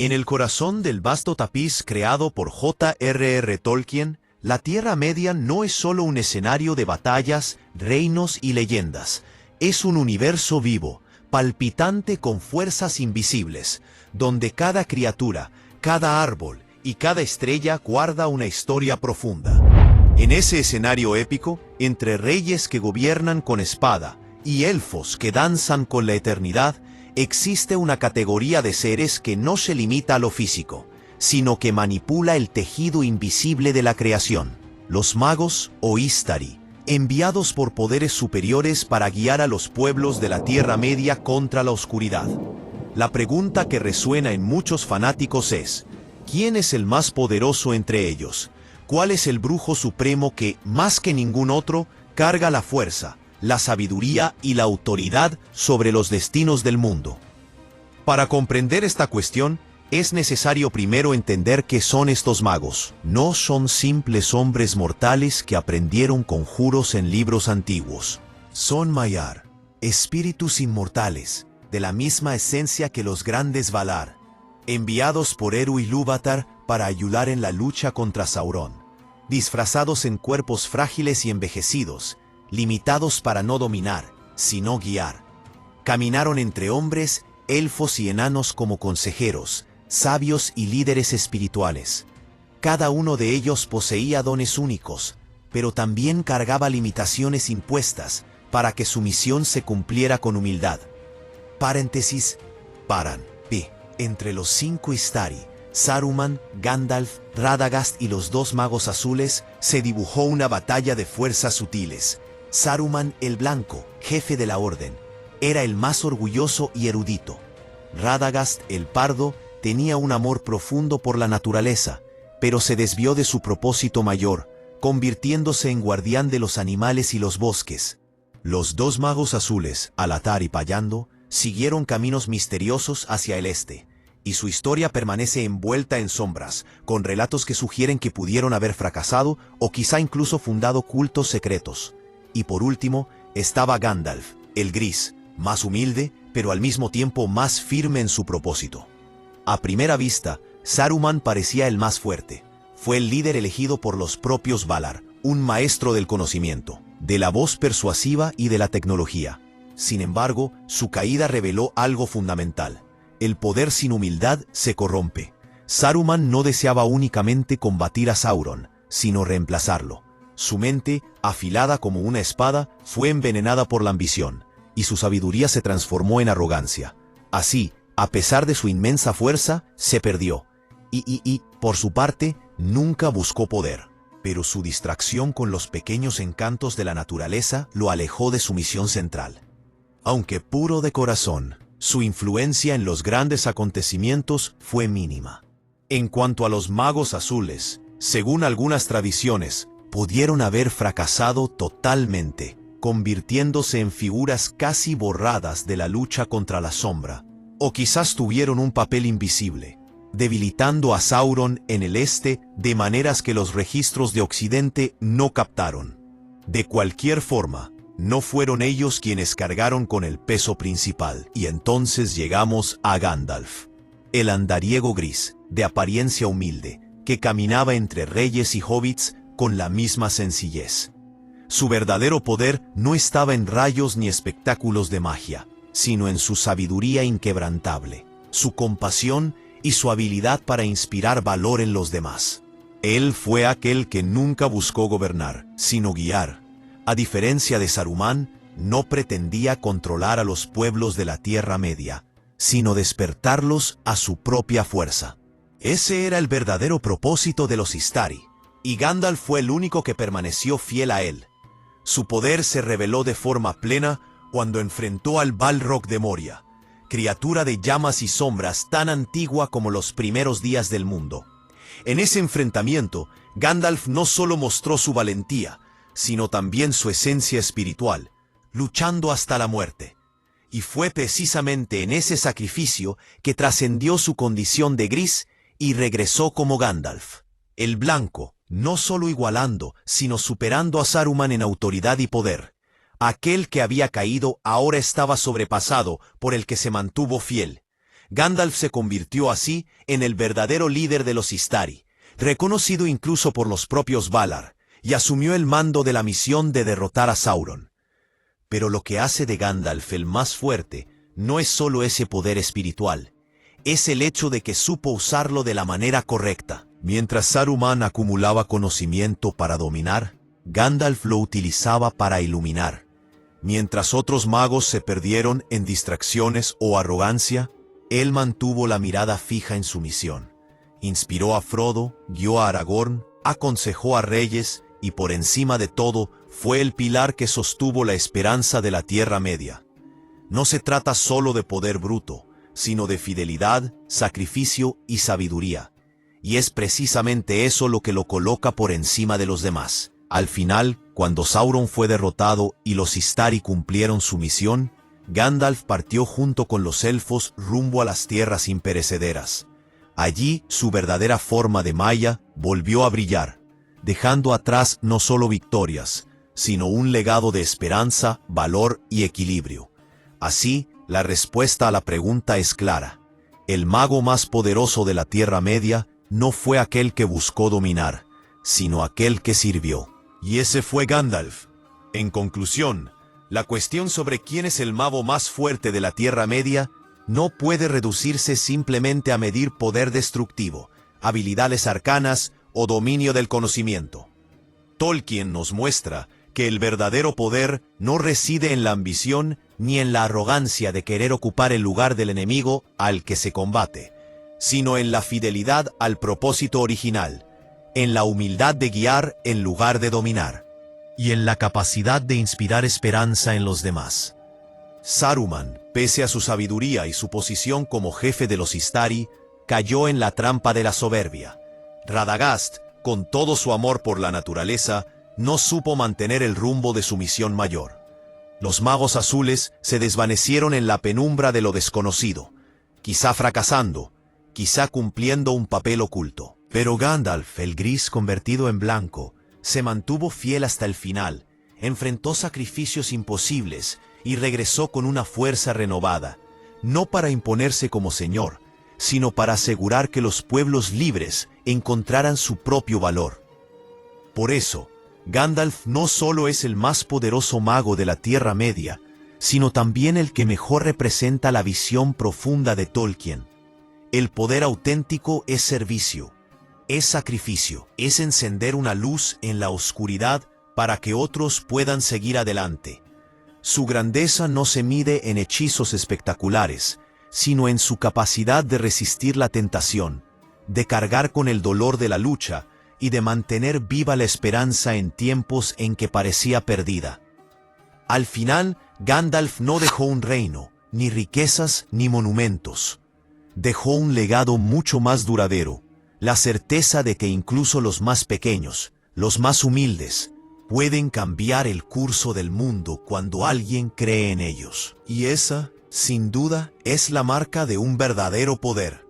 En el corazón del vasto tapiz creado por J.R.R. Tolkien, la Tierra Media no es solo un escenario de batallas, reinos y leyendas. Es un universo vivo, palpitante con fuerzas invisibles, donde cada criatura, cada árbol y cada estrella guarda una historia profunda. En ese escenario épico, entre reyes que gobiernan con espada y elfos que danzan con la eternidad, existe una categoría de seres que no se limita a lo físico, sino que manipula el tejido invisible de la creación. Los magos o Istari, enviados por poderes superiores para guiar a los pueblos de la Tierra Media contra la oscuridad. La pregunta que resuena en muchos fanáticos es: ¿quién es el más poderoso entre ellos? ¿Cuál es el brujo supremo que, más que ningún otro, carga la fuerza, la sabiduría y la autoridad sobre los destinos del mundo? Para comprender esta cuestión, es necesario primero entender qué son estos magos. No son simples hombres mortales que aprendieron conjuros en libros antiguos. Son Maiar, espíritus inmortales, de la misma esencia que los grandes Valar, enviados por Eru Ilúvatar para ayudar en la lucha contra Sauron, disfrazados en cuerpos frágiles y envejecidos, limitados para no dominar, sino guiar. Caminaron entre hombres, elfos y enanos como consejeros, sabios y líderes espirituales. Cada uno de ellos poseía dones únicos, pero también cargaba limitaciones impuestas para que su misión se cumpliera con humildad. Paréntesis, paran, p. Entre los 5 Istari, Saruman, Gandalf, Radagast y los 2 magos azules, se dibujó una batalla de fuerzas sutiles. Saruman el Blanco, jefe de la Orden, era el más orgulloso y erudito. Radagast el Pardo tenía un amor profundo por la naturaleza, pero se desvió de su propósito mayor, convirtiéndose en guardián de los animales y los bosques. Los 2 magos azules, Alatar y Payando, siguieron caminos misteriosos hacia el este, y su historia permanece envuelta en sombras, con relatos que sugieren que pudieron haber fracasado o quizá incluso fundado cultos secretos. Y por último, estaba Gandalf, el Gris, más humilde, pero al mismo tiempo más firme en su propósito. A primera vista, Saruman parecía el más fuerte. Fue el líder elegido por los propios Valar, un maestro del conocimiento, de la voz persuasiva y de la tecnología. Sin embargo, su caída reveló algo fundamental. El poder sin humildad se corrompe. Saruman no deseaba únicamente combatir a Sauron, sino reemplazarlo. Su mente, afilada como una espada, fue envenenada por la ambición, y su sabiduría se transformó en arrogancia. Así, a pesar de su inmensa fuerza, se perdió. Por su parte, nunca buscó poder. Pero su distracción con los pequeños encantos de la naturaleza lo alejó de su misión central. Aunque puro de corazón, su influencia en los grandes acontecimientos fue mínima. En cuanto a los magos azules, según algunas tradiciones, pudieron haber fracasado totalmente, convirtiéndose en figuras casi borradas de la lucha contra la sombra. O quizás tuvieron un papel invisible, debilitando a Sauron en el este de maneras que los registros de Occidente no captaron. De cualquier forma, no fueron ellos quienes cargaron con el peso principal. Y entonces llegamos a Gandalf, el andariego gris, de apariencia humilde, que caminaba entre reyes y hobbits con la misma sencillez. Su verdadero poder no estaba en rayos ni espectáculos de magia, sino en su sabiduría inquebrantable, su compasión y su habilidad para inspirar valor en los demás. Él fue aquel que nunca buscó gobernar, sino guiar. A diferencia de Saruman, no pretendía controlar a los pueblos de la Tierra Media, sino despertarlos a su propia fuerza. Ese era el verdadero propósito de los Istari, y Gandalf fue el único que permaneció fiel a él. Su poder se reveló de forma plena cuando enfrentó al Balrog de Moria, criatura de llamas y sombras tan antigua como los primeros días del mundo. En ese enfrentamiento, Gandalf no solo mostró su valentía, sino también su esencia espiritual, luchando hasta la muerte. Y fue precisamente en ese sacrificio que trascendió su condición de gris y regresó como Gandalf, el Blanco, no solo igualando, sino superando a Saruman en autoridad y poder. Aquel que había caído ahora estaba sobrepasado por el que se mantuvo fiel. Gandalf se convirtió así en el verdadero líder de los Istari, reconocido incluso por los propios Valar, y asumió el mando de la misión de derrotar a Sauron. Pero lo que hace de Gandalf el más fuerte no es solo ese poder espiritual, es el hecho de que supo usarlo de la manera correcta. Mientras Saruman acumulaba conocimiento para dominar, Gandalf lo utilizaba para iluminar. Mientras otros magos se perdieron en distracciones o arrogancia, él mantuvo la mirada fija en su misión. Inspiró a Frodo, guió a Aragorn, aconsejó a reyes y por encima de todo fue el pilar que sostuvo la esperanza de la Tierra Media. No se trata solo de poder bruto, sino de fidelidad, sacrificio y sabiduría. Y es precisamente eso lo que lo coloca por encima de los demás. Al final, cuando Sauron fue derrotado y los Istari cumplieron su misión, Gandalf partió junto con los elfos rumbo a las tierras imperecederas. Allí, su verdadera forma de Maya volvió a brillar, dejando atrás no solo victorias, sino un legado de esperanza, valor y equilibrio. Así, la respuesta a la pregunta es clara. El mago más poderoso de la Tierra Media no fue aquel que buscó dominar, sino aquel que sirvió. Y ese fue Gandalf. En conclusión, la cuestión sobre quién es el mago más fuerte de la Tierra Media no puede reducirse simplemente a medir poder destructivo, habilidades arcanas o dominio del conocimiento. Tolkien nos muestra que el verdadero poder no reside en la ambición ni en la arrogancia de querer ocupar el lugar del enemigo al que se combate, sino en la fidelidad al propósito original, en la humildad de guiar en lugar de dominar, y en la capacidad de inspirar esperanza en los demás. Saruman, pese a su sabiduría y su posición como jefe de los Istari, cayó en la trampa de la soberbia. Radagast, con todo su amor por la naturaleza, no supo mantener el rumbo de su misión mayor. Los magos azules se desvanecieron en la penumbra de lo desconocido, quizá fracasando, quizá cumpliendo un papel oculto. Pero Gandalf, el gris convertido en blanco, se mantuvo fiel hasta el final, enfrentó sacrificios imposibles y regresó con una fuerza renovada, no para imponerse como señor, sino para asegurar que los pueblos libres encontraran su propio valor. Por eso, Gandalf no solo es el más poderoso mago de la Tierra Media, sino también el que mejor representa la visión profunda de Tolkien. El poder auténtico es servicio, es sacrificio, es encender una luz en la oscuridad para que otros puedan seguir adelante. Su grandeza no se mide en hechizos espectaculares, sino en su capacidad de resistir la tentación, de cargar con el dolor de la lucha y de mantener viva la esperanza en tiempos en que parecía perdida. Al final, Gandalf no dejó un reino, ni riquezas ni monumentos. Dejó un legado mucho más duradero, la certeza de que incluso los más pequeños, los más humildes, pueden cambiar el curso del mundo cuando alguien cree en ellos. Y esa, sin duda, es la marca de un verdadero poder.